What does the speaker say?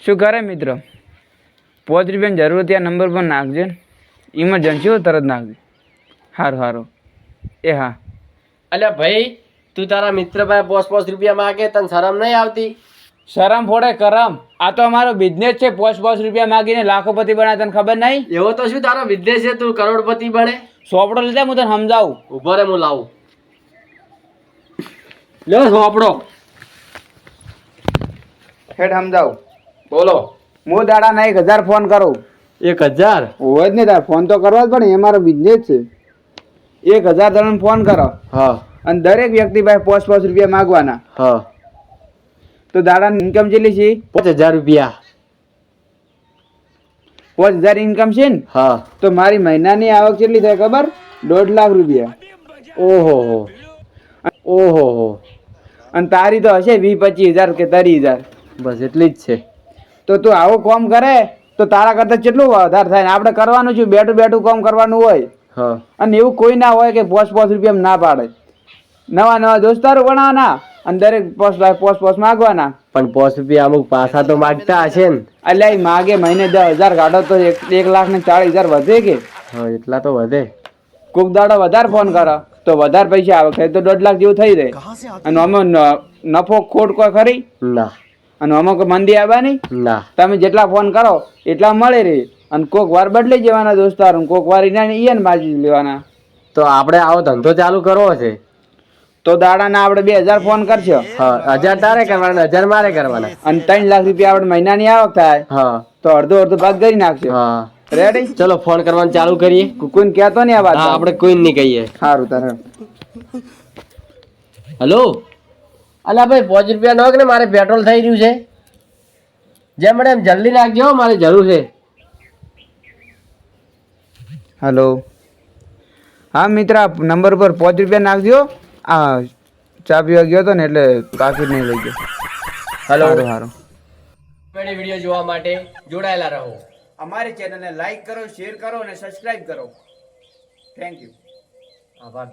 શું કરે મિત્ર? 5 રૂપિયાની જરૂર ત્યાં નંબર પર નાખજે. ઇમરજન્સી હોય તરત નાખજે. સારું એ હા. અલ્યા ભાઈ, તું તારા મિત્ર પાસે 5 રૂપિયા માગે, તને શરમ નહીં આવતી? શરમ ફોડે કરમ. આ તો અમારો બિઝનેસ છે. 5 રૂપિયા માગીને લાખોપતિ બનાવે, તને ખબર નહીં? એવો તો શું તારો બિઝનેસ છે, તું કરોડપતિ બને? સોપડો લીધા, હું તને સમજાવું. ઉભો રે, હું લાવું. લે સોપડો. હેડ સમજાવું. બોલો. હું દાડાના 1000 ફોન કરું. 1000? હોય જ ને તાર ફોન તો કરવા જ પડે, એ મારો બિઝનેસ છે. 1000 જણાને ફોન કરો. હા. અને દરેક વ્યક્તિ પાસે 5 રૂપિયા માગવાના. હા. તો દાડાની ઇન્કમ કેટલી છે? 5000 રૂપિયા. 5000 ઇન્કમ છે ને? હા. તો મારી મહિનાની આવક કેટલી થાય ખબર? 1.5 લાખ રૂપિયા. ઓહો. અને તારી તો હશે 20-25 હજાર કે 30,000. બસ એટલી જ છે. તો તું આવું કામ કરે તો તારા કરતા કેટલું વધારે થાય ને? આપણે કરવાનું છે, બેઠું કામ કરવાનું હોય. હા. અને એવું કોઈ ના હોય કે 5 રૂપિયા ના પાડે. નવા દોસ્તારો બનાવવાના અને દરેક 5 માગવાના. પણ 5 રૂપિયા અમુક પાછા તો માગતા હશે ને? એટલે માગે મહિને 10,000 કાઢો તો 1,40,000 વધે કે? હા, એટલા તો વધે. કોક દાડો વધારે ફોન કરો તો વધારે પૈસા આવે, તો 1.5 લાખ જેવું થઈ જાય. અને આમાં નફો ખોટ કોઈ ખરી? ના. અને આમાં કોઈ મંદી આવવાની? ના. તમે જેટલા ફોન કરો એટલા મળે રહે. અને કોક વાર બદલી જવાના દોસ્તારો, કોક વાર એને બાજી લેવાના. તો આપણે આવો ધંધો ચાલુ કરવો છે. તો દાડાના આપણે 2000 ફોન કરશો. હા, 1000 તારે કરવાના, 1000 મારે કરવાના. અને 3 લાખ રૂપિયા આપણે મહિનાની આવક થાય. હા. તો અડધો ભાગ કરી નાખશો. હા. રેડી? ચલો ફોન કરવાનું ચાલુ કરીએ. કોઈને કહેતો નહીં આ વાત. હા, આપણે કોઈને નહીં કહીએ. સારું તારે. હલો. અલા ભાઈ, 5 રૂપિયા નાખ ને, મારે પેટ્રોલ થઈ રહ્યું છે. જેમ મળે એમ જલ્દી નાખજો, મારે જરૂર છે. હલો. હા મિત્ર, નંબર પર 5 રૂપિયા નાખજો. આ ચા પીવા ગયો હતો ને એટલે કાકી નહીં લઈ ગયો. હલો. સારું. વિડીયો જોવા માટે જોડાયેલા રહો. અમારી ચેનલને લાઈક કરો, શેર કરો અને સબસ્ક્રાઇબ કરો. Thank you. આભાર.